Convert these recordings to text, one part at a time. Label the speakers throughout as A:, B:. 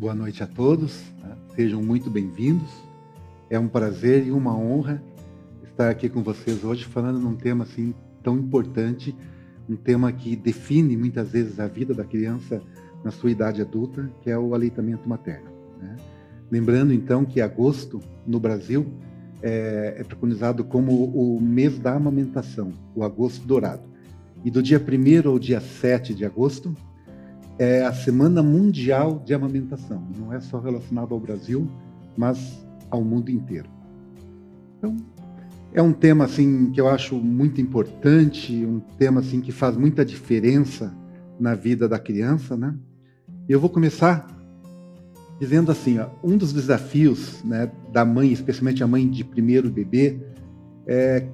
A: Boa noite a todos, né? Sejam muito bem-vindos. É um prazer e uma honra estar aqui com vocês hoje falando num tema assim tão importante, um tema que define muitas vezes a vida da criança na sua idade adulta, que é o aleitamento materno, né? Lembrando então que agosto no Brasil é preconizado como o mês da amamentação, o agosto dourado. E do dia 1º ao dia 7 de agosto é a Semana Mundial de Amamentação. Não é só relacionado ao Brasil, mas ao mundo inteiro. Então, é um tema assim que eu acho muito importante, um tema assim que faz muita diferença na vida da criança, né? E eu vou começar dizendo assim, ó, um dos desafios, né, da mãe, especialmente a mãe de primeiro bebê, é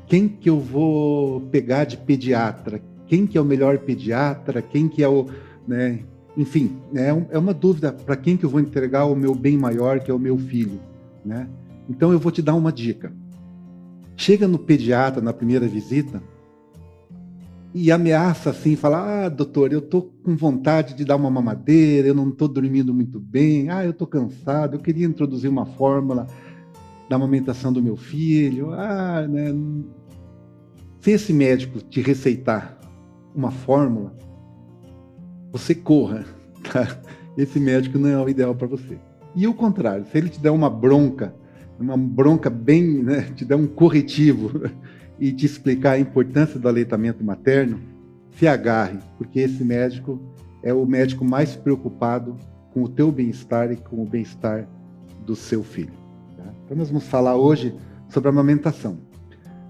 A: quem que eu vou pegar de pediatra, quem que é o melhor pediatra, quem que é o, né? Enfim, é uma dúvida para quem que eu vou entregar o meu bem maior, que é o meu filho, né? Então eu vou te dar uma dica. Chega no pediatra na primeira visita e ameaça assim, fala: doutor, eu tô com vontade de dar uma mamadeira, eu não estou dormindo muito bem, eu tô cansado, eu queria introduzir uma fórmula da amamentação do meu filho, né? Se esse médico te receitar uma fórmula, você corra, tá? Esse médico não é o ideal para você. E o contrário, se ele te der uma bronca bem, né, te der um corretivo e te explicar a importância do aleitamento materno, se agarre, porque esse médico é o médico mais preocupado com o teu bem-estar e com o bem-estar do seu filho, tá? Então nós vamos falar hoje sobre a amamentação.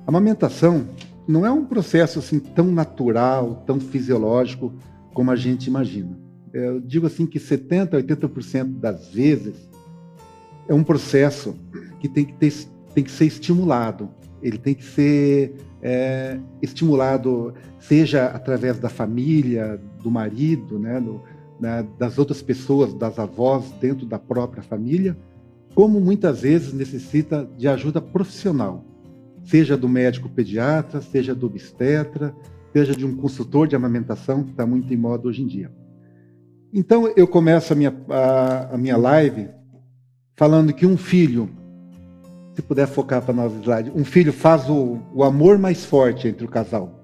A: A amamentação não é um processo assim tão natural, tão fisiológico como a gente imagina. Eu digo assim que 70% a 80% das vezes é um processo que tem que ser estimulado. Ele tem que ser estimulado, seja através da família, do marido, né, das outras pessoas, das avós dentro da própria família, como muitas vezes necessita de ajuda profissional, seja do médico pediatra, seja do obstetra, seja de um consultor de amamentação, que está muito em moda hoje em dia. Então, eu começo a minha live falando que um filho, se puder focar para nós o slide, um filho faz o amor mais forte entre o casal.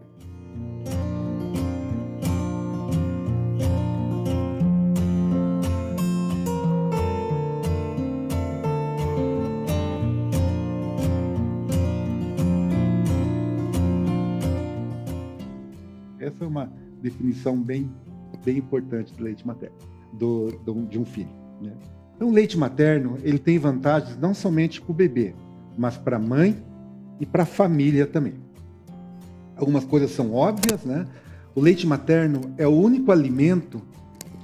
A: Essa é uma definição bem importante do leite materno, de um filho, né? Então, o leite materno, ele tem vantagens não somente para o bebê, mas para a mãe e para a família também. Algumas coisas são óbvias, né? O leite materno é o único alimento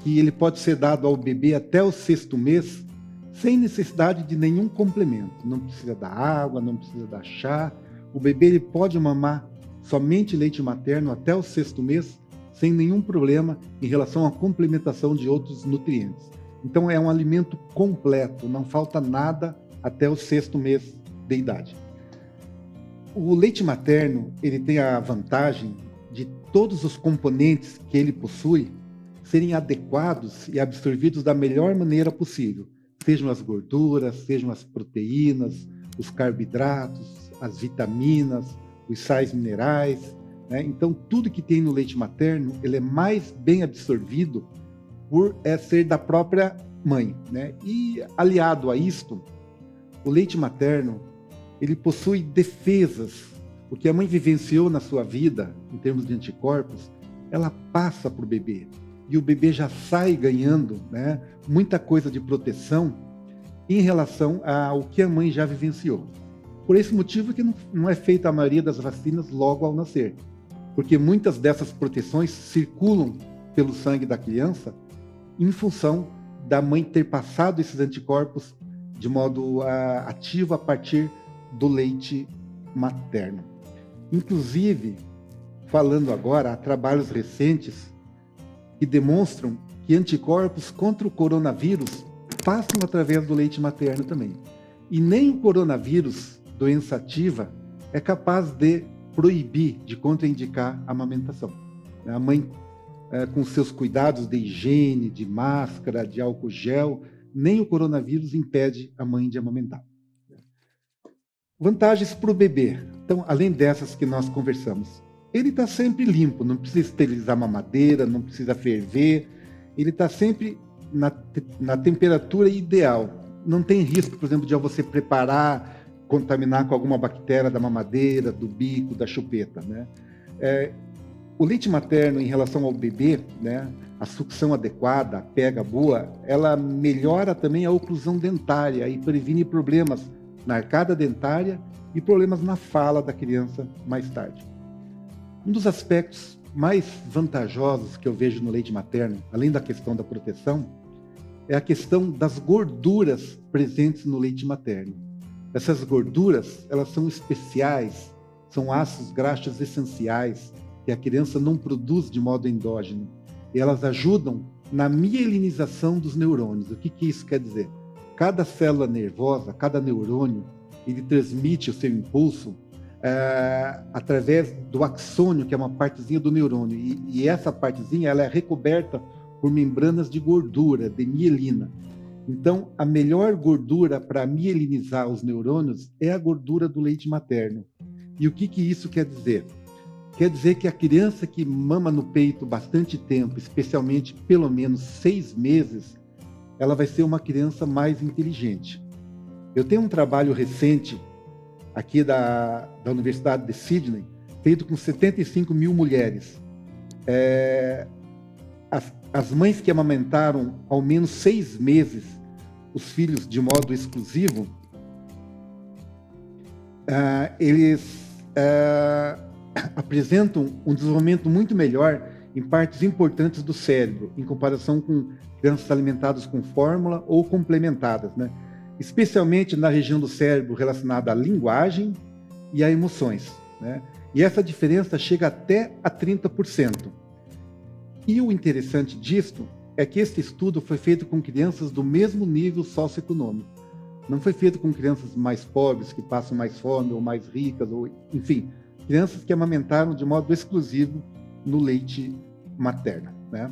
A: que ele pode ser dado ao bebê até o 6º mês, sem necessidade de nenhum complemento. Não precisa dar água, não precisa dar chá. O bebê ele pode mamar somente leite materno até o 6º mês, sem nenhum problema em relação à complementação de outros nutrientes. Então é um alimento completo, não falta nada até o 6º mês de idade. O leite materno, ele tem a vantagem de todos os componentes que ele possui serem adequados e absorvidos da melhor maneira possível, sejam as gorduras, sejam as proteínas, os carboidratos, as vitaminas, os sais minerais, né? Então, tudo que tem no leite materno, ele é mais bem absorvido por ser da própria mãe, né? E, aliado a isto, o leite materno, ele possui defesas. O que a mãe vivenciou na sua vida, em termos de anticorpos, ela passa para o bebê. E o bebê já sai ganhando, né, muita coisa de proteção em relação ao que a mãe já vivenciou. Por esse motivo que não é feita a maioria das vacinas logo ao nascer, porque muitas dessas proteções circulam pelo sangue da criança em função da mãe ter passado esses anticorpos de modo ativo a partir do leite materno. Inclusive, falando agora, há trabalhos recentes que demonstram que anticorpos contra o coronavírus passam através do leite materno também. E nem o coronavírus, doença ativa, é capaz de proibir, de contraindicar a amamentação. A mãe com seus cuidados de higiene, de máscara, de álcool gel, nem o coronavírus impede a mãe de amamentar. Vantagens para o bebê. Então, além dessas que nós conversamos, ele está sempre limpo, não precisa esterilizar a mamadeira, não precisa ferver, ele está sempre na temperatura ideal. Não tem risco, por exemplo, de você preparar, contaminar com alguma bactéria da mamadeira, do bico, da chupeta, né? O leite materno, em relação ao bebê, né, a sucção adequada, a pega boa, ela melhora também a oclusão dentária e previne problemas na arcada dentária e problemas na fala da criança mais tarde. Um dos aspectos mais vantajosos que eu vejo no leite materno, além da questão da proteção, é a questão das gorduras presentes no leite materno. Essas gorduras, elas são especiais, são ácidos graxos essenciais que a criança não produz de modo endógeno. E elas ajudam na mielinização dos neurônios. O que isso quer dizer? Cada célula nervosa, cada neurônio, ele transmite o seu impulso através do axônio, que é uma partezinha do neurônio. E essa partezinha ela é recoberta por membranas de gordura, de mielina. Então, a melhor gordura para mielinizar os neurônios é a gordura do leite materno. E o que isso quer dizer? Quer dizer que a criança que mama no peito bastante tempo, especialmente pelo menos 6 meses, ela vai ser uma criança mais inteligente. Eu tenho um trabalho recente aqui da Universidade de Sydney, feito com 75 mil mulheres. As mães que amamentaram ao menos 6 meses os filhos de modo exclusivo, eles apresentam um desenvolvimento muito melhor em partes importantes do cérebro, em comparação com crianças alimentadas com fórmula ou complementadas, né? Especialmente na região do cérebro relacionada à linguagem e a emoções, né? E essa diferença chega até a 30%. E o interessante disto é que este estudo foi feito com crianças do mesmo nível socioeconômico. Não foi feito com crianças mais pobres, que passam mais fome, ou mais ricas, ou enfim, crianças que amamentaram de modo exclusivo no leite materno, né?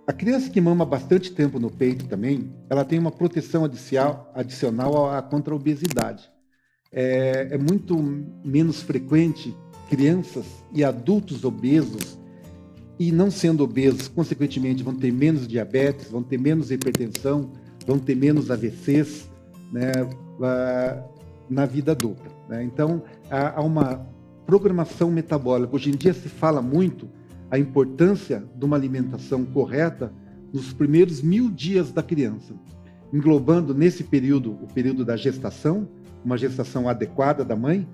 A: A criança que mama bastante tempo no peito também, ela tem uma proteção adicional contra a obesidade. É muito menos frequente crianças e adultos obesos, e não sendo obesos, consequentemente, vão ter menos diabetes, vão ter menos hipertensão, vão ter menos AVCs, né, na vida adulta, né? Então, há uma programação metabólica. Hoje em dia se fala muito a importância de uma alimentação correta nos primeiros 1000 dias da criança, englobando nesse período, o período da gestação, uma gestação adequada da mãe,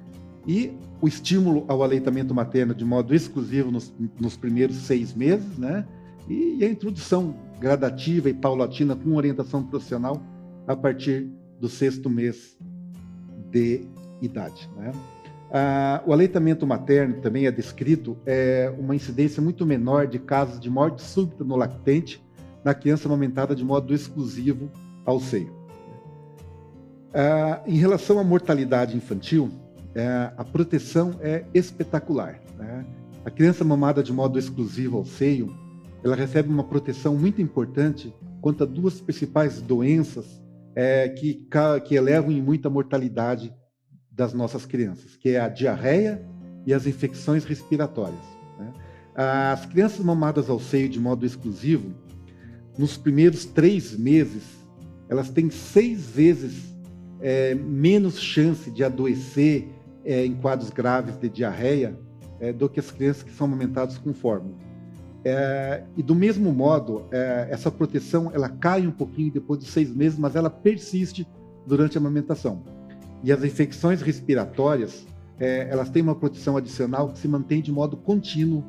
A: e o estímulo ao aleitamento materno de modo exclusivo nos primeiros 6 meses, né? E a introdução gradativa e paulatina com orientação profissional a partir do 6º mês de idade, né? O aleitamento materno também é descrito uma incidência muito menor de casos de morte súbita no lactente na criança amamentada de modo exclusivo ao seio. Em relação à mortalidade infantil, a proteção é espetacular, né? A criança mamada de modo exclusivo ao seio, ela recebe uma proteção muito importante contra 2 principais doenças que elevam em muita mortalidade das nossas crianças, que é a diarreia e as infecções respiratórias, né? As crianças mamadas ao seio de modo exclusivo, nos primeiros 3 meses, elas têm 6 vezes menos chance de adoecer em quadros graves de diarreia do que as crianças que são amamentadas com fórmula. E do mesmo modo, essa proteção ela cai um pouquinho depois dos 6 meses, mas ela persiste durante a amamentação. E as infecções respiratórias, elas têm uma proteção adicional que se mantém de modo contínuo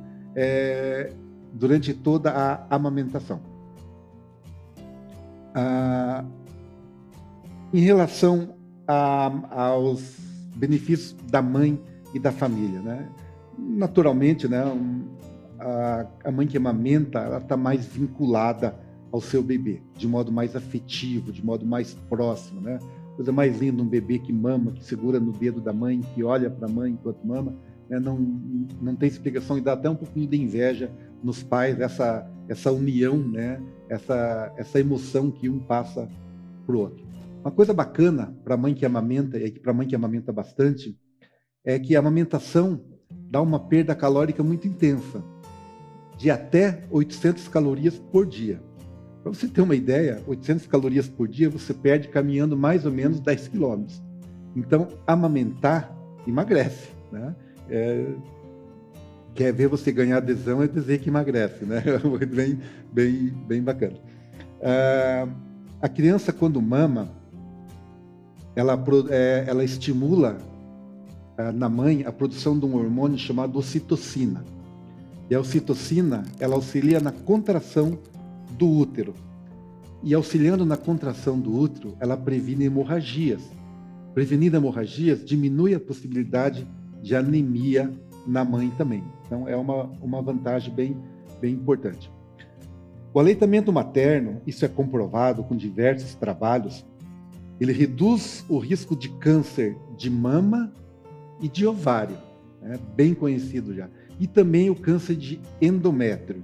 A: durante toda a amamentação. Em relação aos benefícios da mãe e da família, né? Naturalmente, né, a mãe que amamenta, ela está mais vinculada ao seu bebê, de modo mais afetivo, de modo mais próximo, né? Coisa mais linda, um bebê que mama, que segura no dedo da mãe, que olha para a mãe enquanto mama, né? Não tem explicação, e dá até um pouquinho de inveja nos pais, essa união, né? Essa emoção que um passa para o outro. Uma coisa bacana para a mãe que amamenta, e para a mãe que amamenta bastante, é que a amamentação dá uma perda calórica muito intensa, de até 800 calorias por dia. Para você ter uma ideia, 800 calorias por dia você perde caminhando mais ou menos 10 quilômetros. Então, amamentar emagrece, né? Quer ver você ganhar adesão é dizer que emagrece, né? bem bacana. A criança, quando mama, ela estimula na mãe a produção de um hormônio chamado ocitocina. E a ocitocina, ela auxilia na contração do útero. E auxiliando na contração do útero, ela previne hemorragias. Prevenindo hemorragias, diminui a possibilidade de anemia na mãe também. Então, é uma vantagem bem importante. O aleitamento materno, isso é comprovado com diversos trabalhos, ele reduz o risco de câncer de mama e de ovário, né? Bem conhecido já. E também o câncer de endométrio.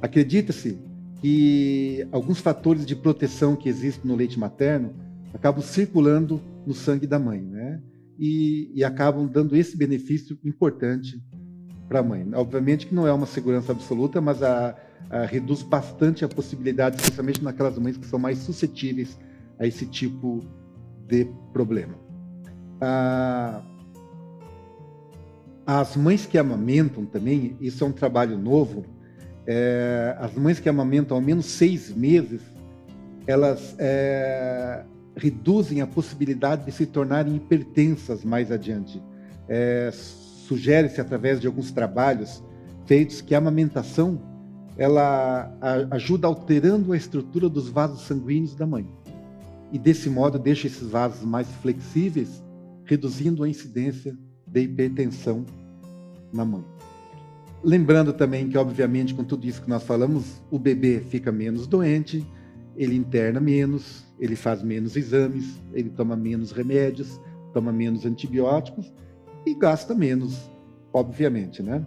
A: Acredita-se que alguns fatores de proteção que existem no leite materno acabam circulando no sangue da mãe, né? E acabam dando esse benefício importante para a mãe. Obviamente que não é uma segurança absoluta, mas reduz bastante a possibilidade, especialmente naquelas mães que são mais suscetíveis a esse tipo de problema. As mães que amamentam também, isso é um trabalho novo, as mães que amamentam ao menos 6 meses, elas reduzem a possibilidade de se tornarem hipertensas mais adiante. Sugere-se, através de alguns trabalhos feitos, que a amamentação ela ajuda alterando a estrutura dos vasos sanguíneos da mãe. E, desse modo, deixa esses vasos mais flexíveis, reduzindo a incidência de hipertensão na mãe. Lembrando também que, obviamente, com tudo isso que nós falamos, o bebê fica menos doente, ele interna menos, ele faz menos exames, ele toma menos remédios, toma menos antibióticos e gasta menos, obviamente, né?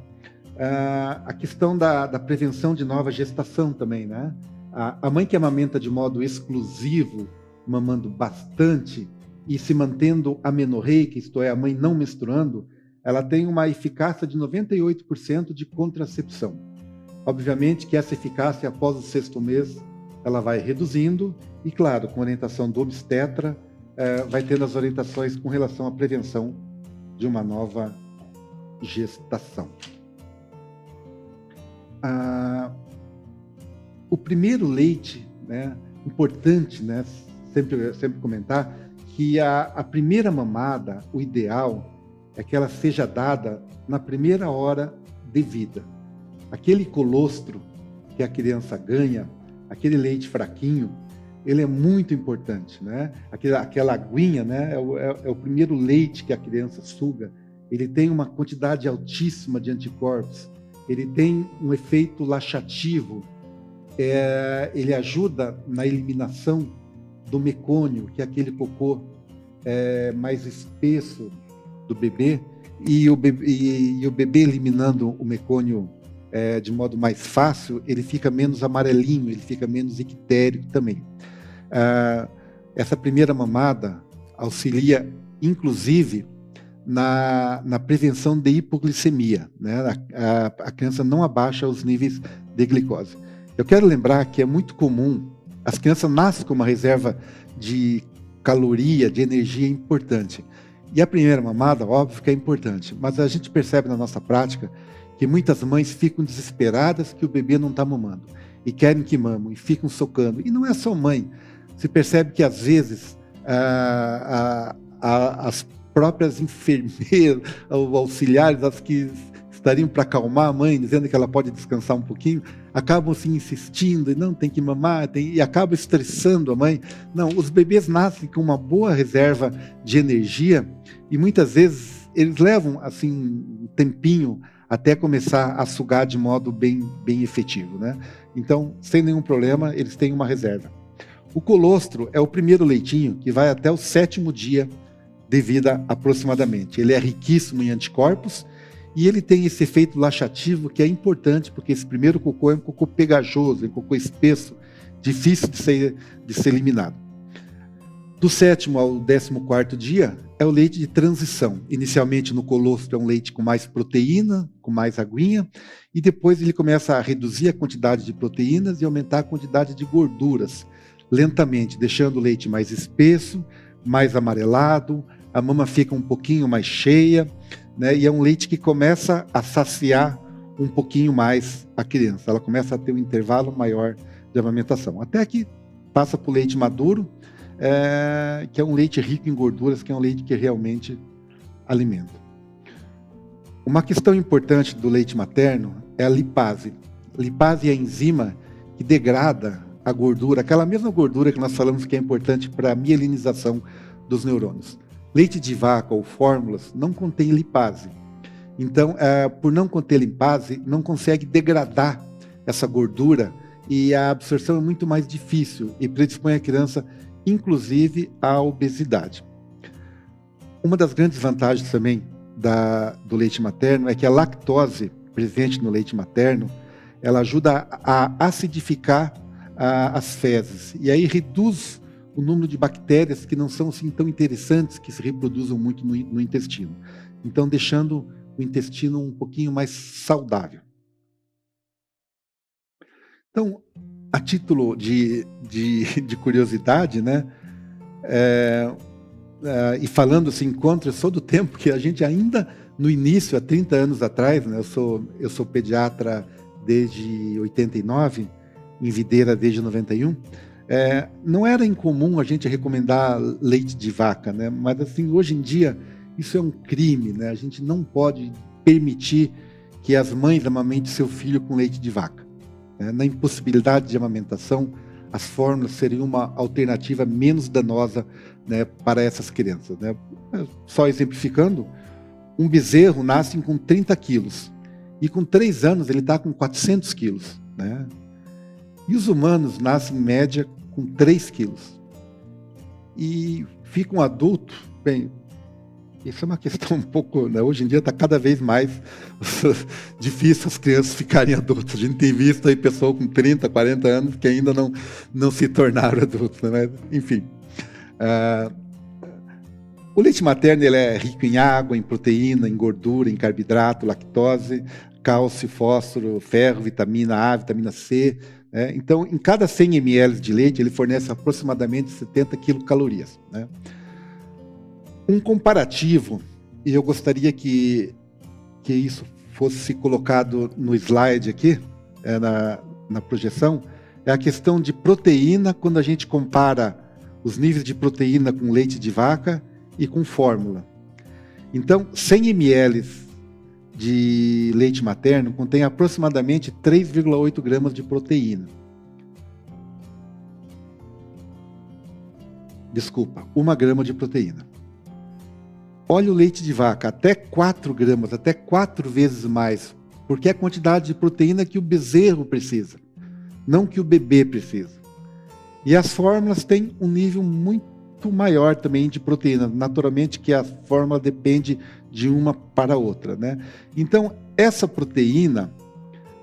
A: A questão da prevenção de nova gestação também, né? A mãe que amamenta de modo exclusivo, mamando bastante e se mantendo amenorreica, isto é, a mãe não menstruando, ela tem uma eficácia de 98% de contracepção. Obviamente que essa eficácia, após o 6º mês, ela vai reduzindo e, claro, com orientação do obstetra, vai tendo as orientações com relação à prevenção de uma nova gestação. O primeiro leite, né, importante, né, sempre comentar, que a primeira mamada, o ideal é que ela seja dada na primeira hora de vida. Aquele colostro que a criança ganha, aquele leite fraquinho, ele é muito importante, né? Aquela aguinha, né, é o primeiro leite que a criança suga. Ele tem uma quantidade altíssima de anticorpos, ele tem um efeito laxativo, ele ajuda na eliminação do mecônio, que é aquele cocô mais espesso do bebê, e o bebê eliminando o mecônio de modo mais fácil, ele fica menos amarelinho, ele fica menos ictérico também. Essa primeira mamada auxilia, inclusive, na prevenção de hipoglicemia, né? A criança não abaixa os níveis de glicose. Eu quero lembrar que é muito comum, as crianças nascem com uma reserva de caloria, de energia importante. E a primeira mamada, óbvio que é importante, mas a gente percebe na nossa prática que muitas mães ficam desesperadas que o bebê não está mamando, e querem que mamam, e ficam socando. E não é só mãe. Se percebe que, às vezes, as próprias enfermeiras, ou auxiliares, as que estariam para acalmar a mãe, dizendo que ela pode descansar um pouquinho, acabam se insistindo, e não, tem que mamar, e acabam estressando a mãe. Não, os bebês nascem com uma boa reserva de energia, e muitas vezes eles levam assim um tempinho até começar a sugar de modo bem efetivo, né? Então, sem nenhum problema, eles têm uma reserva. O colostro é o primeiro leitinho que vai até o 7º dia de vida aproximadamente. Ele é riquíssimo em anticorpos E ele tem esse efeito laxativo que é importante, porque esse primeiro cocô é um cocô pegajoso, é um cocô espesso, difícil de ser eliminado. Do 7º ao 14º dia é o leite de transição. Inicialmente no colostro é um leite com mais proteína, com mais aguinha, e depois ele começa a reduzir a quantidade de proteínas e aumentar a quantidade de gorduras, lentamente, deixando o leite mais espesso, mais amarelado, a mama fica um pouquinho mais cheia, né? E é um leite que começa a saciar um pouquinho mais a criança. Ela começa a ter um intervalo maior de amamentação. Até que passa para o leite maduro, que é um leite rico em gorduras, que é um leite que realmente alimenta. Uma questão importante do leite materno é a lipase. Lipase é a enzima que degrada a gordura, aquela mesma gordura que nós falamos que é importante para a mielinização dos neurônios. Leite de vaca ou fórmulas não contém lipase. Então, por não conter lipase, não consegue degradar essa gordura e a absorção é muito mais difícil e predispõe a criança, inclusive, à obesidade. Uma das grandes vantagens também do leite materno é que a lactose presente no leite materno, ela ajuda a acidificar as fezes e aí reduz o número de bactérias que não são assim tão interessantes, que se reproduzam muito no intestino. Então, deixando o intestino um pouquinho mais saudável. Então, a título de curiosidade, né? E falando assim, eu sou do tempo que a gente ainda, no início, há 30 anos atrás, né? Eu sou pediatra desde 89, em Videira desde 91, não era incomum a gente recomendar leite de vaca, né? Mas assim, hoje em dia, isso é um crime, né? A gente não pode permitir que as mães amamentem seu filho com leite de vaca. Na impossibilidade de amamentação, as fórmulas seriam uma alternativa menos danosa, né, para essas crianças, né? Só exemplificando, um bezerro nasce com 30 quilos e com 3 anos ele está com 400 quilos, né? E os humanos nascem em média com 3 quilos. E fica um adulto, bem, isso é uma questão um pouco, né, hoje em dia está cada vez mais difícil as crianças ficarem adultas. A gente tem visto aí pessoas com 30, 40 anos que ainda não se tornaram adultos, né? Enfim. O leite materno ele é rico em água, em proteína, em gordura, em carboidrato, lactose, cálcio, fósforo, ferro, vitamina A, vitamina C. Então, em cada 100 ml de leite, ele fornece aproximadamente 70 quilocalorias, né? Um comparativo, e eu gostaria que isso fosse colocado no slide aqui, na projeção, é a questão de proteína, quando a gente compara os níveis de proteína com leite de vaca e com fórmula. Então, 100 ml de leite materno contém aproximadamente 3,8 gramas de proteína. Desculpa, 1 grama de proteína. Olha o leite de vaca, até 4 gramas, até 4 vezes mais, porque é a quantidade de proteína que o bezerro precisa, não que o bebê precisa. E as fórmulas têm um nível muito maior também de proteína, naturalmente que a fórmula depende de uma para a outra, né? Então, essa proteína,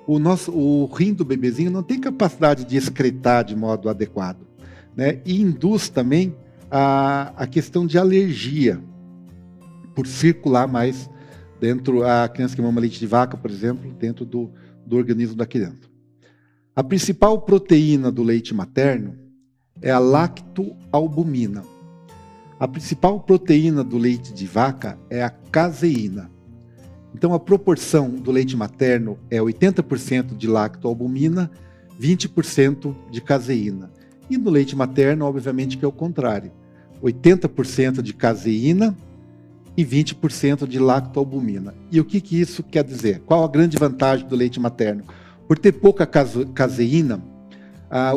A: o rim do bebezinho não tem capacidade de excretar de modo adequado, né? E induz também a questão de alergia, por circular mais dentro, a criança que mama leite de vaca, por exemplo, dentro do organismo da criança. A principal proteína do leite materno é a lactoalbumina. A principal proteína do leite de vaca é a caseína. Então, a proporção do leite materno é 80% de lactoalbumina, 20% de caseína. E no leite materno, obviamente, que é o contrário. 80% de caseína e 20% de lactoalbumina. E o que isso quer dizer? Qual a grande vantagem do leite materno? Por ter pouca caseína,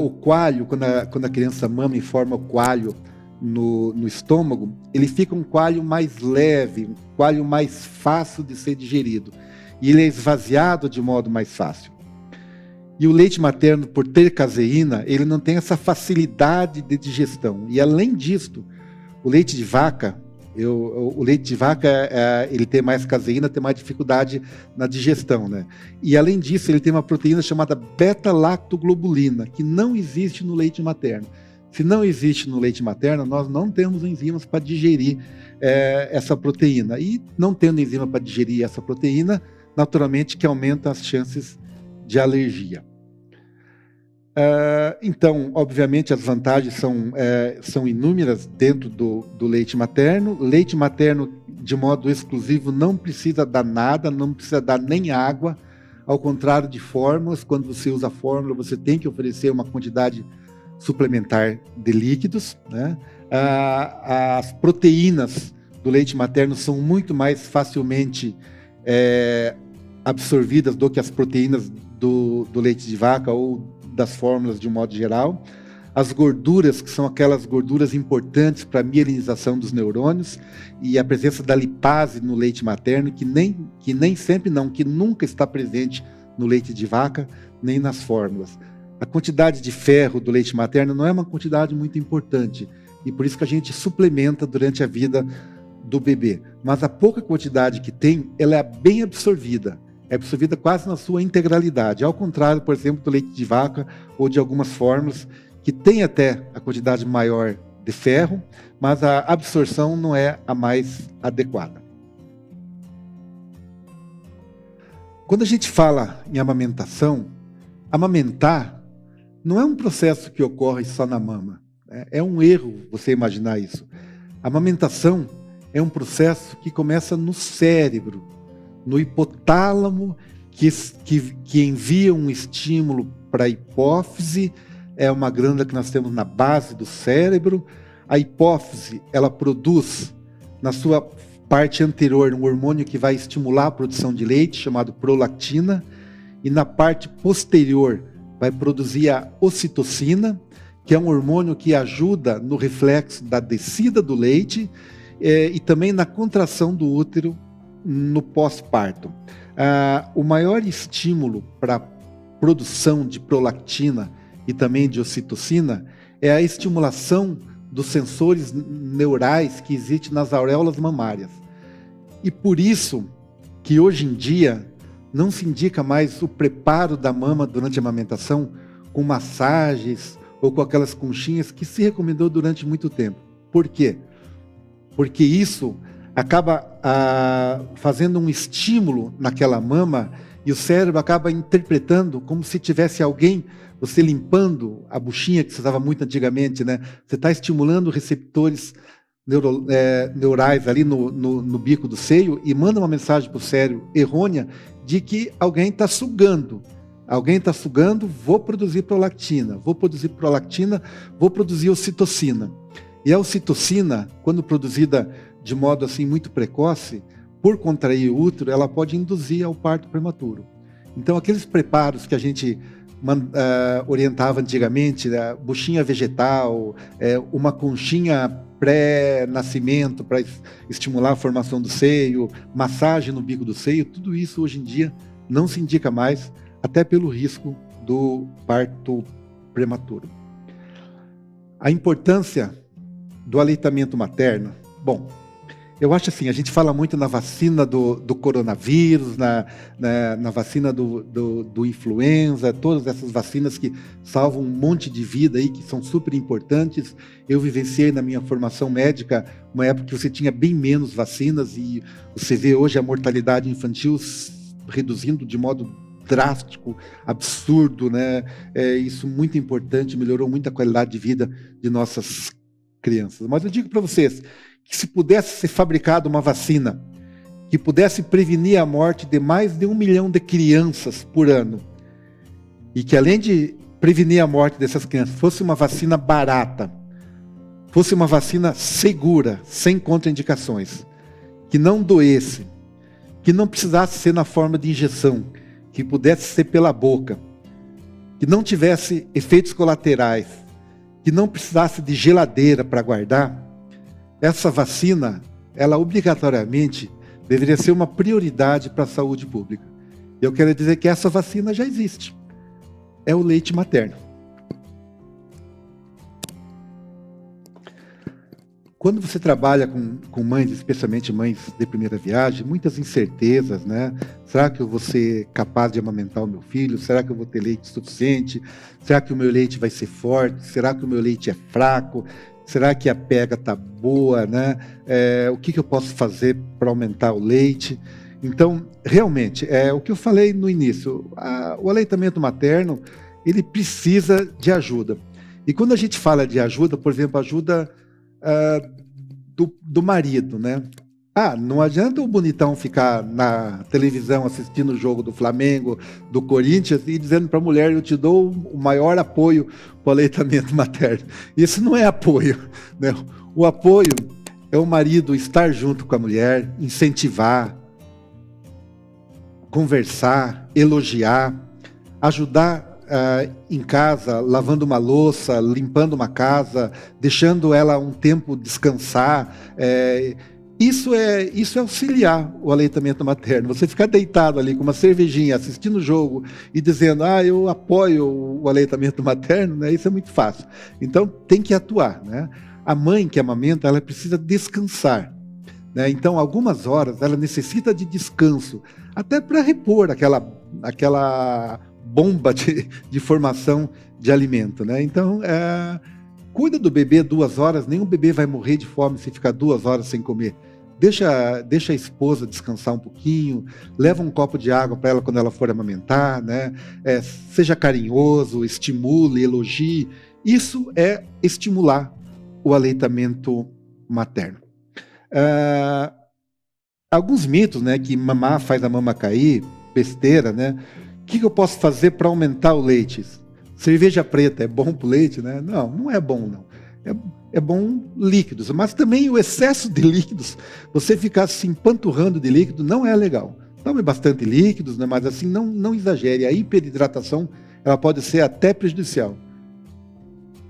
A: o coalho, quando a criança mama e forma o coalho no estômago, ele fica um coalho mais leve, um coalho mais fácil de ser digerido. E ele é esvaziado de modo mais fácil. E o leite materno, por ter caseína, ele não tem essa facilidade de digestão. E além disso, o leite de vaca, O leite de vaca, ele tem mais caseína, tem mais dificuldade na digestão, né? E além disso, ele tem uma proteína chamada beta-lactoglobulina, que não existe no leite materno. Se não existe no leite materno, nós não temos enzimas para digerir essa proteína. E não tendo enzima para digerir essa proteína, naturalmente que aumenta as chances de alergia. Então, obviamente, as vantagens são inúmeras dentro do leite materno. Leite materno, de modo exclusivo, não precisa dar nada, não precisa dar nem água. Ao contrário de fórmulas, quando você usa fórmula, você tem que oferecer uma quantidade suplementar de líquidos, né? As proteínas do leite materno são muito mais facilmente absorvidas do que as proteínas do leite de vaca ou das fórmulas de um modo geral. As gorduras, que são aquelas gorduras importantes para a mielinização dos neurônios, e a presença da lipase no leite materno, que nem sempre não, que nunca está presente no leite de vaca, nem nas fórmulas. A quantidade de ferro do leite materno não é uma quantidade muito importante, e por isso que a gente suplementa durante a vida do bebê. Mas a pouca quantidade que tem, ela é bem absorvida. É absorvida quase na sua integralidade, ao contrário, por exemplo, do leite de vaca ou de algumas fórmulas que tem até a quantidade maior de ferro, mas a absorção não é a mais adequada. Quando a gente fala em amamentação, amamentar não é um processo que ocorre só na mama. É um erro você imaginar isso. A amamentação é um processo que começa no cérebro, no hipotálamo, que envia um estímulo para a hipófise. É uma glândula que nós temos na base do cérebro. A hipófise, ela produz, na sua parte anterior, um hormônio que vai estimular a produção de leite, chamado prolactina, e na parte posterior vai produzir a ocitocina, que é um hormônio que ajuda no reflexo da descida do leite e também na contração do útero no pós-parto. O maior estímulo para a produção de prolactina e também de ocitocina é a estimulação dos sensores neurais que existem nas auréolas mamárias. E por isso que hoje em dia não se indica mais o preparo da mama durante a amamentação com massagens ou com aquelas conchinhas que se recomendou durante muito tempo. Por quê? Porque isso acaba fazendo um estímulo naquela mama e o cérebro acaba interpretando como se tivesse alguém, você limpando a buchinha que se usava muito antigamente, né? Você está estimulando receptores neurais ali no bico do seio e manda uma mensagem para o cérebro errônea de que alguém está sugando. Alguém está sugando, vou produzir prolactina, vou produzir ocitocina. E a ocitocina, quando produzida de modo assim muito precoce, por contrair o útero, ela pode induzir ao parto prematuro. Então, aqueles preparos que a gente orientava antigamente, buchinha vegetal, uma conchinha pré-nascimento para estimular a formação do seio, massagem no bico do seio, tudo isso hoje em dia não se indica mais, até pelo risco do parto prematuro. A importância do aleitamento materno, bom, eu acho assim, a gente fala muito na vacina do coronavírus, na vacina do influenza, todas essas vacinas que salvam um monte de vida aí, que são super importantes. Eu vivenciei na minha formação médica uma época que você tinha bem menos vacinas e você vê hoje a mortalidade infantil reduzindo de modo drástico, absurdo, né? Isso muito importante, melhorou muito a qualidade de vida de nossas crianças. Mas eu digo para vocês que se pudesse ser fabricada uma vacina que pudesse prevenir a morte de mais de 1 milhão de crianças por ano, e que além de prevenir a morte dessas crianças, fosse uma vacina barata, fosse uma vacina segura, sem contraindicações, que não doesse, que não precisasse ser na forma de injeção, que pudesse ser pela boca, que não tivesse efeitos colaterais, que não precisasse de geladeira para guardar, essa vacina, ela obrigatoriamente deveria ser uma prioridade para a saúde pública. Eu quero dizer que essa vacina já existe. É o leite materno. Quando você trabalha com mães, especialmente mães de primeira viagem, muitas incertezas, né? Será que eu vou ser capaz de amamentar o meu filho? Será que eu vou ter leite suficiente? Será que o meu leite vai ser forte? Será que o meu leite é fraco? Será que a pega está boa, né? O que eu posso fazer para aumentar o leite? Então, realmente, o que eu falei no início, o aleitamento materno, ele precisa de ajuda. E quando a gente fala de ajuda, por exemplo, ajuda do marido, né? Não adianta o bonitão ficar na televisão assistindo o jogo do Flamengo, do Corinthians e dizendo para a mulher, eu te dou o maior apoio para o aleitamento materno. Isso não é apoio, né? O apoio é o marido estar junto com a mulher, incentivar, conversar, elogiar, ajudar em casa, lavando uma louça, limpando uma casa, deixando ela um tempo descansar. Isso é auxiliar o aleitamento materno. Você ficar deitado ali com uma cervejinha, assistindo o jogo e dizendo, eu apoio o aleitamento materno, né? Isso é muito fácil. Então, tem que atuar, né? A mãe que amamenta, ela precisa descansar, né? Então, algumas horas, ela necessita de descanso, até para repor aquela bomba de formação de alimento, né? Então, cuida do bebê 2 horas, nenhum bebê vai morrer de fome se ficar 2 horas sem comer. Deixa a esposa descansar um pouquinho, leva um copo de água para ela quando ela for amamentar, né? Seja carinhoso, estimule, elogie. Isso é estimular o aleitamento materno. Alguns mitos, né, que mamar faz a mama cair, besteira, né? O que eu posso fazer para aumentar o leite? Cerveja preta é bom para o leite, né? Não é bom, não. É bom líquidos, mas também o excesso de líquidos, você ficar se empanturrando de líquido não é legal. Tome bastante líquidos, né? Mas assim, não exagere. A hiperidratação, ela pode ser até prejudicial.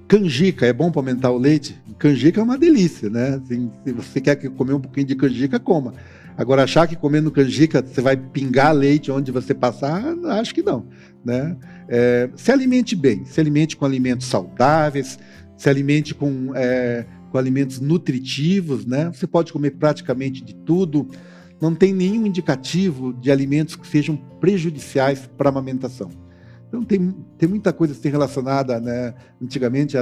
A: Canjica é bom para aumentar o leite? Canjica é uma delícia, né? Assim, se você quer comer um pouquinho de canjica, coma. Agora, achar que comendo canjica você vai pingar leite onde você passar, acho que não, né? Se alimente bem, se alimente com alimentos saudáveis, se alimente com alimentos nutritivos, né? Você pode comer praticamente de tudo. Não tem nenhum indicativo de alimentos que sejam prejudiciais para a amamentação. Então, tem muita coisa assim relacionada, né? Antigamente,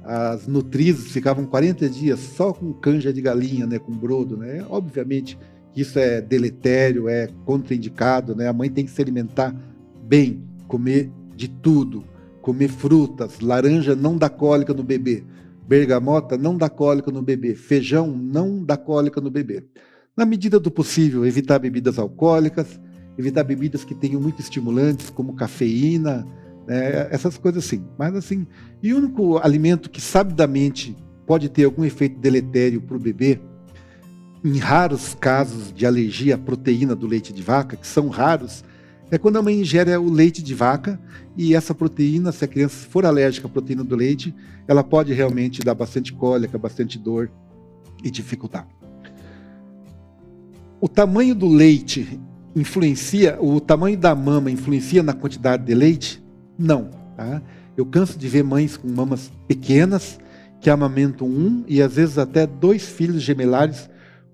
A: as nutrizes ficavam 40 dias só com canja de galinha, né? Com brodo, né? Obviamente, isso é deletério, é contraindicado, né? A mãe tem que se alimentar bem, comer de tudo, comer frutas, laranja não dá cólica no bebê, bergamota não dá cólica no bebê, feijão não dá cólica no bebê. Na medida do possível, evitar bebidas alcoólicas, evitar bebidas que tenham muito estimulantes, como cafeína, né, essas coisas assim. Mas assim, e o único alimento que sabidamente pode ter algum efeito deletério para o bebê, em raros casos de alergia à proteína do leite de vaca, que são raros, é quando a mãe ingere o leite de vaca e essa proteína, se a criança for alérgica à proteína do leite, ela pode realmente dar bastante cólica, bastante dor e dificultar. O tamanho do leite influencia, o tamanho da mama influencia na quantidade de leite? Não. Tá? Eu canso de ver mães com mamas pequenas que amamentam 1 e às vezes até 2 filhos gemelares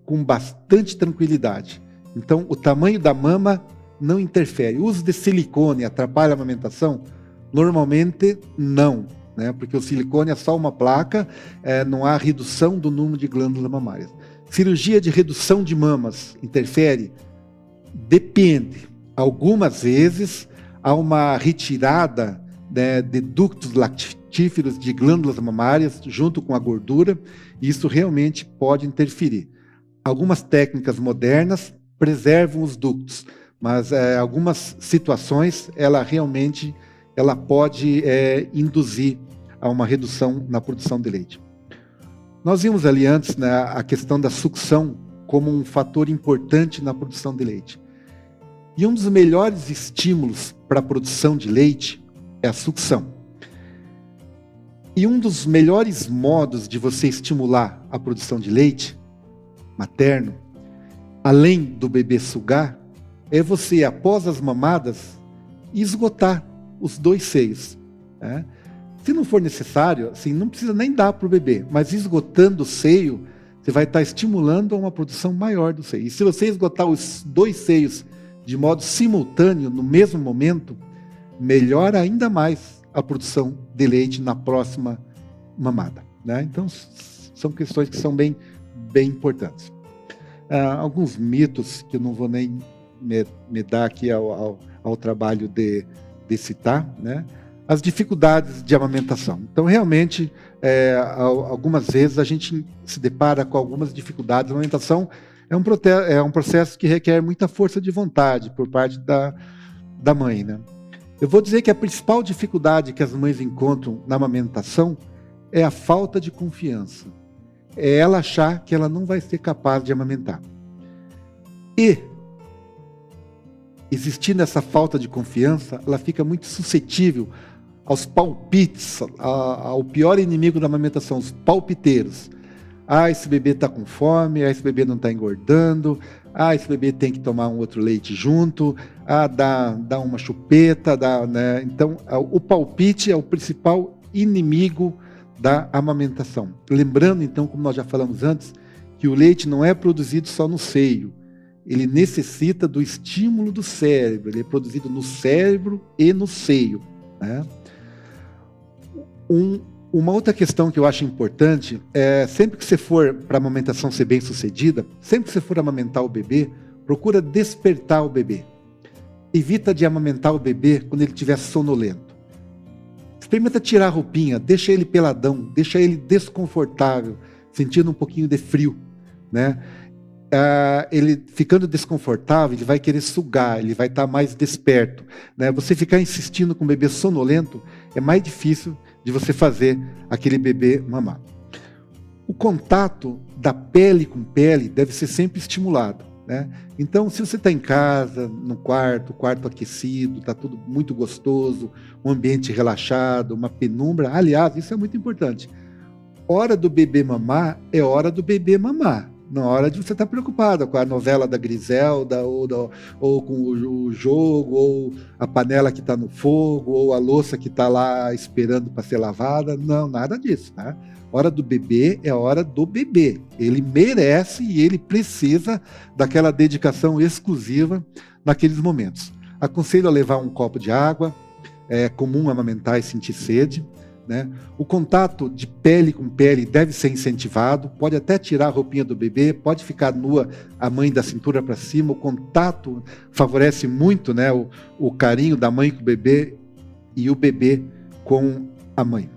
A: com bastante tranquilidade. Então, o tamanho da mama não interfere. O uso de silicone atrapalha a amamentação? Normalmente não, né? Porque o silicone é só uma placa, não há redução do número de glândulas mamárias. Cirurgia de redução de mamas interfere? Depende. Algumas vezes há uma retirada, né, de ductos lactíferos de glândulas mamárias junto com a gordura, e isso realmente pode interferir. Algumas técnicas modernas preservam os ductos, mas algumas situações ela pode induzir a uma redução na produção de leite. Nós vimos ali antes, né, a questão da sucção como um fator importante na produção de leite. E um dos melhores estímulos para a produção de leite é a sucção. E um dos melhores modos de você estimular a produção de leite materno, além do bebê sugar, é você, após as mamadas, esgotar os 2 seios, né? Se não for necessário, assim, não precisa nem dar para o bebê, mas esgotando o seio, você vai estar estimulando a uma produção maior do seio. E se você esgotar os 2 seios de modo simultâneo, no mesmo momento, melhora ainda mais a produção de leite na próxima mamada, né? Então, são questões que são bem importantes. Alguns mitos que eu não vou nem me dar aqui ao trabalho de citar, né? As dificuldades de amamentação. Então, realmente, algumas vezes a gente se depara com algumas dificuldades. A amamentação é um processo que requer muita força de vontade por parte da mãe, né? Eu vou dizer que a principal dificuldade que as mães encontram na amamentação é a falta de confiança. É ela achar que ela não vai ser capaz de amamentar. E, existindo essa falta de confiança, ela fica muito suscetível aos palpites, ao pior inimigo da amamentação, os palpiteiros. Esse bebê está com fome, esse bebê não está engordando, esse bebê tem que tomar um outro leite junto, dá uma chupeta, né? Então, o palpite é o principal inimigo da amamentação. Lembrando, então, como nós já falamos antes, que o leite não é produzido só no seio, ele necessita do estímulo do cérebro, ele é produzido no cérebro e no seio, né? Uma outra questão que eu acho importante é, sempre que você for para a amamentação ser bem sucedida, sempre que você for amamentar o bebê, procura despertar o bebê. Evita de amamentar o bebê quando ele estiver sonolento. Experimenta tirar a roupinha, deixa ele peladão, deixa ele desconfortável, sentindo um pouquinho de frio, né? Ele ficando desconfortável, ele vai querer sugar, ele vai estar mais desperto, né? Você ficar insistindo com o bebê sonolento é mais difícil de você fazer aquele bebê mamar. O contato da pele com pele deve ser sempre estimulado, né? Então, se você está em casa, no quarto aquecido, está tudo muito gostoso, um ambiente relaxado, uma penumbra, aliás, isso é muito importante. Hora do bebê mamar é hora do bebê mamar. Na hora de você estar preocupado com a novela da Griselda, ou com o jogo, ou a panela que está no fogo, ou a louça que está lá esperando para ser lavada. Não, nada disso, tá? Hora do bebê é a hora do bebê. Ele merece e ele precisa daquela dedicação exclusiva naqueles momentos. Aconselho a levar um copo de água, é comum amamentar e sentir sede, né? O contato de pele com pele deve ser incentivado, pode até tirar a roupinha do bebê, pode ficar nua a mãe da cintura para cima. O contato favorece muito, né, o carinho da mãe com o bebê e o bebê com a mãe.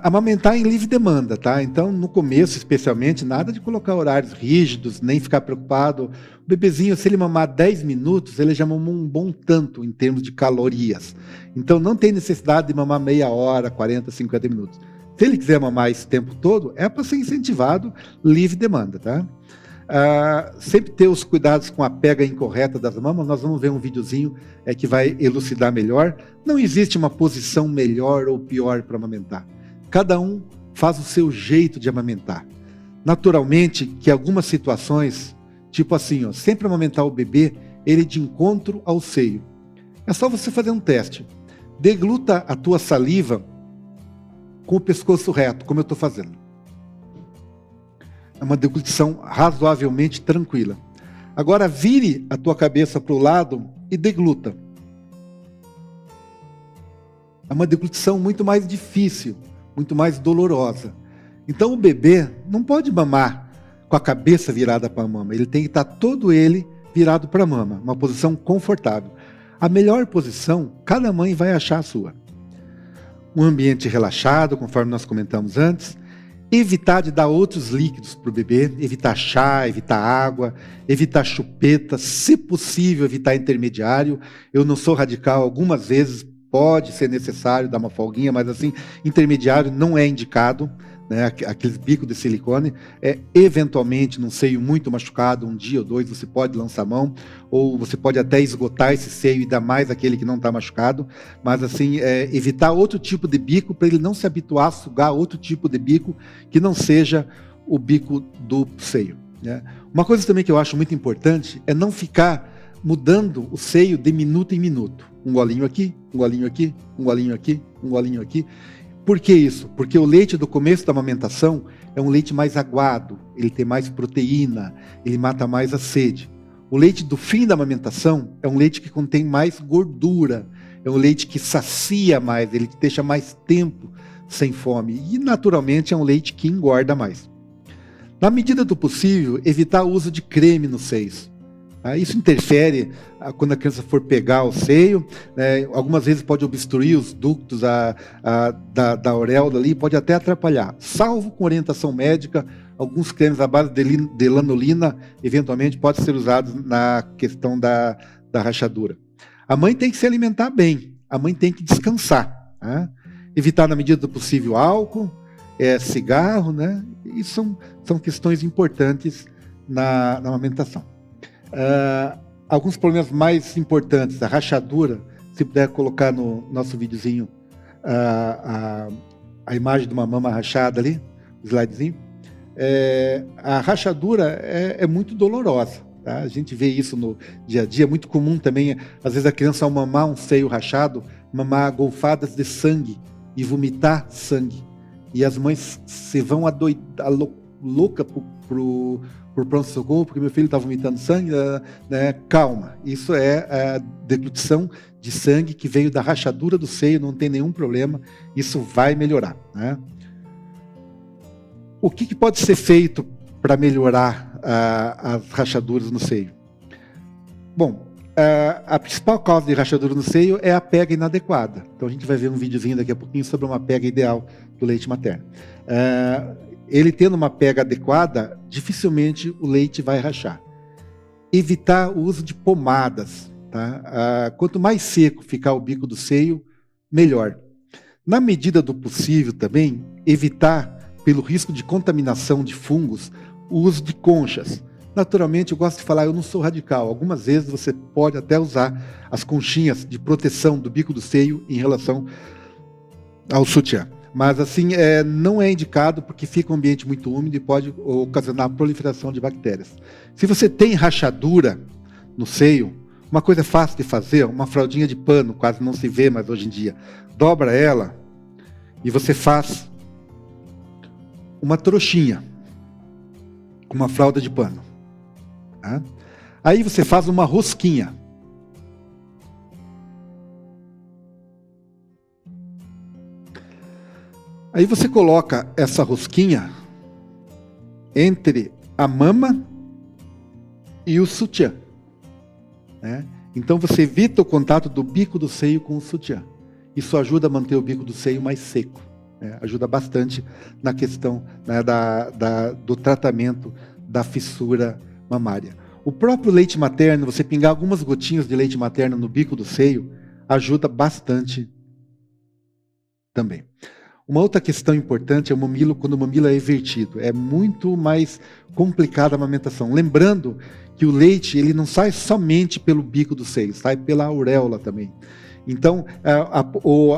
A: Amamentar em livre demanda, tá? Então, no começo, especialmente, nada de colocar horários rígidos, nem ficar preocupado. O bebezinho, se ele mamar 10 minutos, ele já mamou um bom tanto em termos de calorias. Então, não tem necessidade de mamar meia hora, 40, 50 minutos. Se ele quiser mamar esse tempo todo, é para ser incentivado livre demanda, tá? Sempre ter os cuidados com a pega incorreta das mamas. Nós vamos ver um videozinho que vai elucidar melhor. Não existe uma posição melhor ou pior para amamentar. Cada um faz o seu jeito de amamentar. Naturalmente, que algumas situações, tipo assim, sempre amamentar o bebê, ele de encontro ao seio. É só você fazer um teste. Degluta a tua saliva com o pescoço reto, como eu estou fazendo. É uma deglutição razoavelmente tranquila. Agora vire a tua cabeça para o lado e degluta. É uma deglutição muito mais difícil, muito mais dolorosa. Então o bebê não pode mamar com a cabeça virada para a mama, ele tem que estar todo ele virado para a mama, uma posição confortável. A melhor posição, cada mãe vai achar a sua. Um ambiente relaxado, conforme nós comentamos antes, evitar de dar outros líquidos para o bebê, evitar chá, evitar água, evitar chupeta, se possível evitar intermediário. Eu não sou radical, algumas vezes pode ser necessário dar uma folguinha, mas assim, intermediário não é indicado, né? Aqueles bicos de silicone, eventualmente num seio muito machucado, um dia ou dois você pode lançar mão, ou você pode até esgotar esse seio e dar mais aquele que não está machucado, mas assim, evitar outro tipo de bico para ele não se habituar a sugar outro tipo de bico que não seja o bico do seio, né? Uma coisa também que eu acho muito importante é não ficar
B: mudando o seio de minuto em minuto. Um golinho aqui, um golinho aqui, um golinho aqui, um golinho aqui. Por que isso? Porque o leite do começo da amamentação é um leite mais aguado, ele tem mais proteína, ele mata mais a sede. O leite do fim da amamentação é um leite que contém mais gordura, é um leite que sacia mais, ele te deixa mais tempo sem fome. E, naturalmente, é um leite que engorda mais. Na medida do possível, evitar o uso de creme nos seios. Isso interfere quando a criança for pegar o seio, né? Algumas vezes pode obstruir os ductos da auréola ali, pode até atrapalhar. Salvo com orientação médica, alguns cremes à base de lanolina, eventualmente, podem ser usados na questão da rachadura. A mãe tem que se alimentar bem, a mãe tem que descansar, né? Evitar, na medida do possível, álcool, cigarro, né? E são questões importantes na amamentação. Alguns problemas mais importantes, a rachadura, se puder colocar no nosso videozinho a imagem de uma mama rachada ali, o slidezinho. A rachadura é muito dolorosa, tá? A gente vê isso no dia a dia, é muito comum também, às vezes a criança ao mamar um seio rachado, mamar golfadas de sangue e vomitar sangue. E as mães se vão louca pro pronto-socorro, porque meu filho está vomitando sangue, né? Calma, isso é a deglutição de sangue que veio da rachadura do seio, não tem nenhum problema, isso vai melhorar, né? O que pode ser feito para melhorar as rachaduras no seio? Bom, a principal causa de rachadura no seio é a pega inadequada. Então a gente vai ver um videozinho daqui a pouquinho sobre uma pega ideal do leite materno. Ele tendo uma pega adequada, dificilmente o leite vai rachar. Evitar o uso de pomadas, tá? Quanto mais seco ficar o bico do seio, melhor. Na medida do possível também, evitar, pelo risco de contaminação de fungos, o uso de conchas. Naturalmente, eu gosto de falar, eu não sou radical. Algumas vezes você pode até usar as conchinhas de proteção do bico do seio em relação ao sutiã. Mas assim, não é indicado porque fica um ambiente muito úmido e pode ocasionar a proliferação de bactérias. Se você tem rachadura no seio, uma coisa fácil de fazer, uma fraldinha de pano, quase não se vê mais hoje em dia, dobra ela e você faz uma trouxinha com uma fralda de pano. Tá? Aí você faz uma rosquinha. Aí você coloca essa rosquinha entre a mama e o sutiã, né? Então você evita o contato do bico do seio com o sutiã. Isso ajuda a manter o bico do seio mais seco, né? Ajuda bastante na questão, né, do tratamento da fissura mamária. O próprio leite materno, você pingar algumas gotinhas de leite materno no bico do seio, ajuda bastante também. Uma outra questão importante é o mamilo, quando o mamilo é evertido. É muito mais complicada a amamentação. Lembrando que o leite ele não sai somente pelo bico do seio, sai pela auréola também. Então,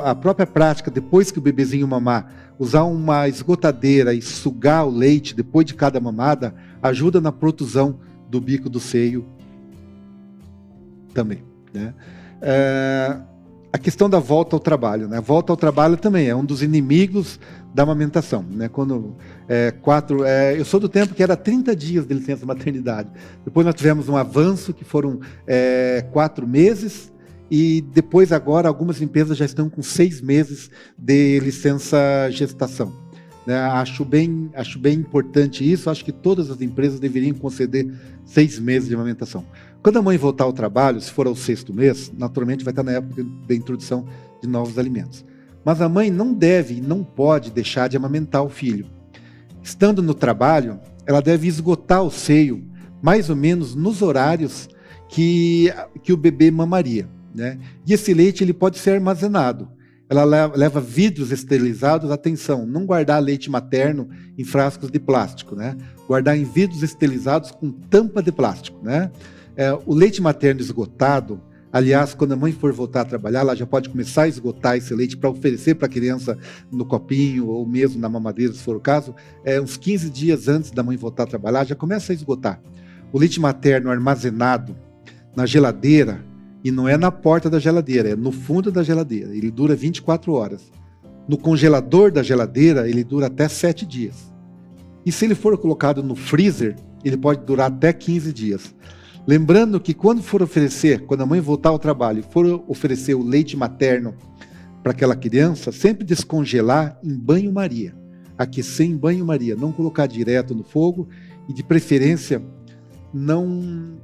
B: a própria prática, depois que o bebezinho mamar, usar uma esgotadeira e sugar o leite depois de cada mamada, ajuda na protusão do bico do seio também, né? A questão da volta ao trabalho, né? A volta ao trabalho também é um dos inimigos da amamentação, né? Quando eu sou do tempo que era 30 dias de licença maternidade. Depois nós tivemos um avanço que foram 4 meses e depois agora algumas empresas já estão com 6 meses de licença gestação, né? Acho bem importante isso. Acho que todas as empresas deveriam conceder 6 meses de amamentação. Quando a mãe voltar ao trabalho, se for ao 6º mês, naturalmente vai estar na época da introdução de novos alimentos. Mas a mãe não deve e não pode deixar de amamentar o filho. Estando no trabalho, ela deve esgotar o seio, mais ou menos nos horários que o bebê mamaria, né? E esse leite ele pode ser armazenado. Ela leva vidros esterilizados, atenção, não guardar leite materno em frascos de plástico, né? Guardar em vidros esterilizados com tampa de plástico, né? O leite materno esgotado, aliás, quando a mãe for voltar a trabalhar, ela já pode começar a esgotar esse leite para oferecer para a criança no copinho ou mesmo na mamadeira, se for o caso, uns 15 dias antes da mãe voltar a trabalhar, já começa a esgotar. O leite materno armazenado na geladeira, e não é na porta da geladeira, é no fundo da geladeira, ele dura 24 horas. No congelador da geladeira, ele dura até 7 dias. E se ele for colocado no freezer, ele pode durar até 15 dias. Lembrando que quando a mãe voltar ao trabalho e for oferecer o leite materno para aquela criança, sempre descongelar em banho-maria, aquecer em banho-maria, não colocar direto no fogo e, de preferência, não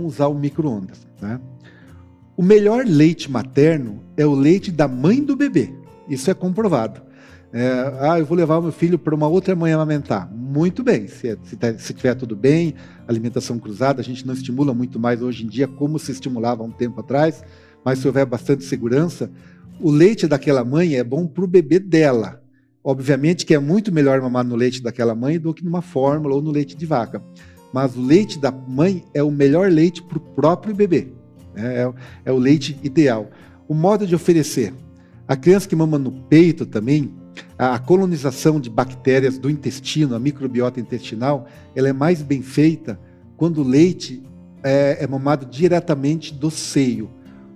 B: usar o micro-ondas, né? O melhor leite materno é o leite da mãe do bebê. Isso é comprovado. Eu vou levar o meu filho para uma outra mãe amamentar. Muito bem, se tiver tudo bem, alimentação cruzada, a gente não estimula muito mais hoje em dia como se estimulava há um tempo atrás, mas se houver bastante segurança, o leite daquela mãe é bom para o bebê dela. Obviamente que é muito melhor mamar no leite daquela mãe do que numa fórmula ou no leite de vaca. Mas o leite da mãe é o melhor leite para o próprio bebê. É o leite ideal. O modo de oferecer. A criança que mama no peito também, a colonização de bactérias do intestino, a microbiota intestinal, ela é mais bem feita quando o leite é mamado diretamente do seio.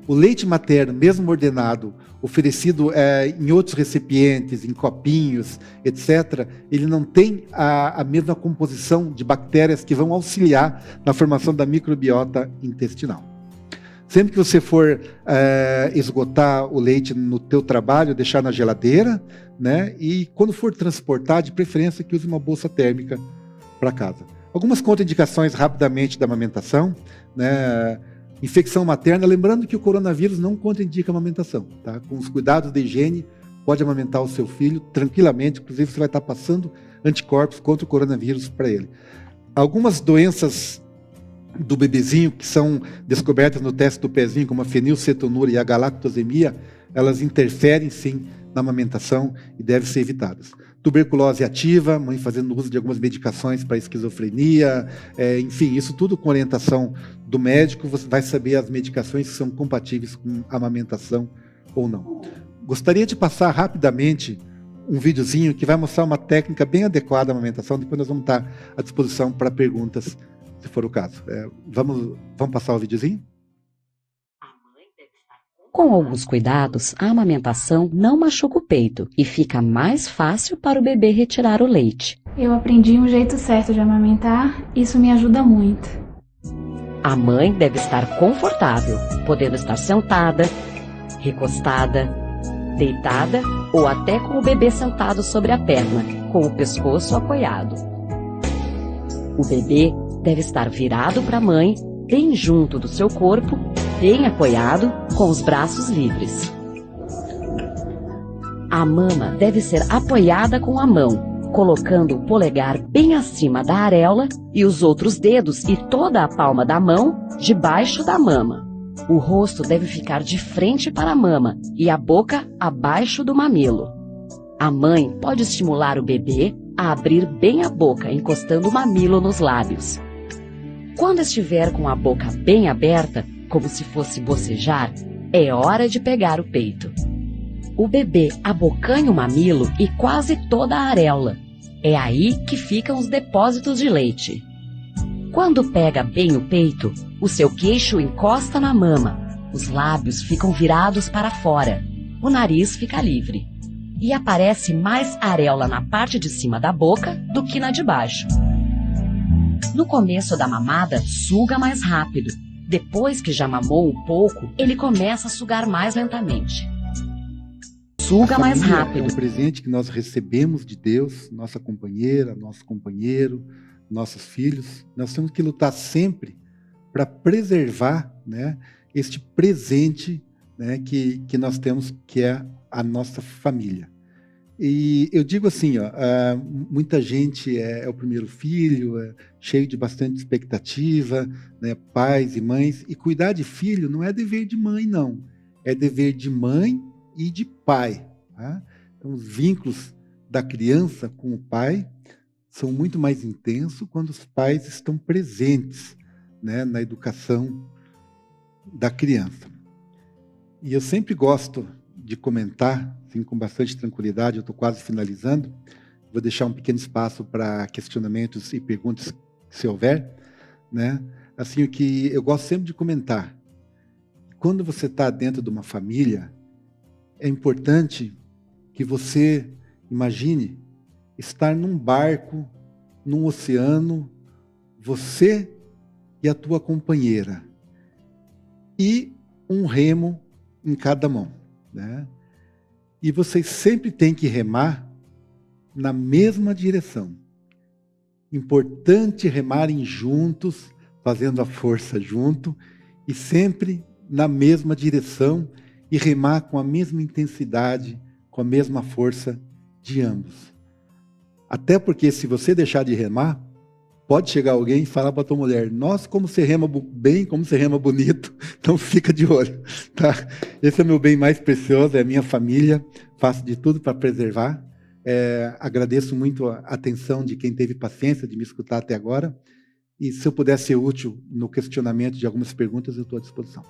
B: O leite materno, mesmo ordenado, oferecido em outros recipientes, em copinhos, etc., ele não tem a mesma composição de bactérias que vão auxiliar na formação da microbiota intestinal. Sempre que você for esgotar o leite no teu trabalho, deixar na geladeira, né? E quando for transportar, de preferência que use uma bolsa térmica para casa. Algumas contraindicações rapidamente da amamentação, né? Infecção materna, lembrando que o coronavírus não contraindica a amamentação, tá? Com os cuidados de higiene, pode amamentar o seu filho tranquilamente, inclusive você vai estar passando anticorpos contra o coronavírus para ele. Algumas doenças do bebezinho que são descobertas no teste do pezinho, como a fenilcetonúria e a galactosemia, elas interferem sim na amamentação e devem ser evitadas. Tuberculose ativa, mãe fazendo uso de algumas medicações para esquizofrenia, enfim, isso tudo com orientação do médico, você vai saber as medicações que são compatíveis com a amamentação ou não. Gostaria de passar rapidamente um videozinho que vai mostrar uma técnica bem adequada à amamentação, depois nós vamos estar à disposição para perguntas, se for o caso. Vamos passar o videozinho?
C: Com alguns cuidados, a amamentação não machuca o peito e fica mais fácil para o bebê retirar o leite.
D: Eu aprendi um jeito certo de amamentar, isso me ajuda muito.
C: A mãe deve estar confortável, podendo estar sentada, recostada, deitada ou até com o bebê sentado sobre a perna, com o pescoço apoiado. O bebê deve estar virado para a mãe, bem junto do seu corpo, bem apoiado, com os braços livres. A mama deve ser apoiada com a mão, colocando o polegar bem acima da areola e os outros dedos e toda a palma da mão debaixo da mama. O rosto deve ficar de frente para a mama e a boca abaixo do mamilo. A mãe pode estimular o bebê a abrir bem a boca, encostando o mamilo nos lábios. Quando estiver com a boca bem aberta, como se fosse bocejar, é hora de pegar o peito. O bebê abocanha o mamilo e quase toda a areola. É aí que ficam os depósitos de leite. Quando pega bem o peito, o seu queixo encosta na mama, os lábios ficam virados para fora, o nariz fica livre. E aparece mais areola na parte de cima da boca do que na de baixo. No começo da mamada, suga mais rápido. Depois que já mamou um pouco, ele começa a sugar mais lentamente. Suga mais rápido.
B: É um presente que nós recebemos de Deus, nossa companheira, nosso companheiro, nossos filhos. Nós temos que lutar sempre para preservar, né, este presente, né, que nós temos, que é a nossa família. E eu digo assim, muita gente é o primeiro filho, cheio de bastante expectativa, né, pais e mães, e cuidar de filho não é dever de mãe, não. É dever de mãe e de pai. Tá? Então, os vínculos da criança com o pai são muito mais intensos quando os pais estão presentes, né, na educação da criança. E eu sempre gosto de comentar, assim, com bastante tranquilidade, eu estou quase finalizando, vou deixar um pequeno espaço para questionamentos e perguntas, se houver, né? assim, o que eu gosto sempre de comentar. Quando você está dentro de uma família, é importante que você imagine estar num barco, num oceano, você e a tua companheira, e um remo em cada mão, né? E vocês sempre têm que remar na mesma direção. Importante remarem juntos, fazendo a força junto, e sempre na mesma direção, e remar com a mesma intensidade, com a mesma força de ambos. Até porque se você deixar de remar, pode chegar alguém e falar para a tua mulher: nossa, como você rema bem, como você rema bonito, então fica de olho, tá? Esse é o meu bem mais precioso, é a minha família, faço de tudo para preservar. Agradeço muito a atenção de quem teve paciência de me escutar até agora, e se eu puder ser útil no questionamento de algumas perguntas, eu estou à disposição.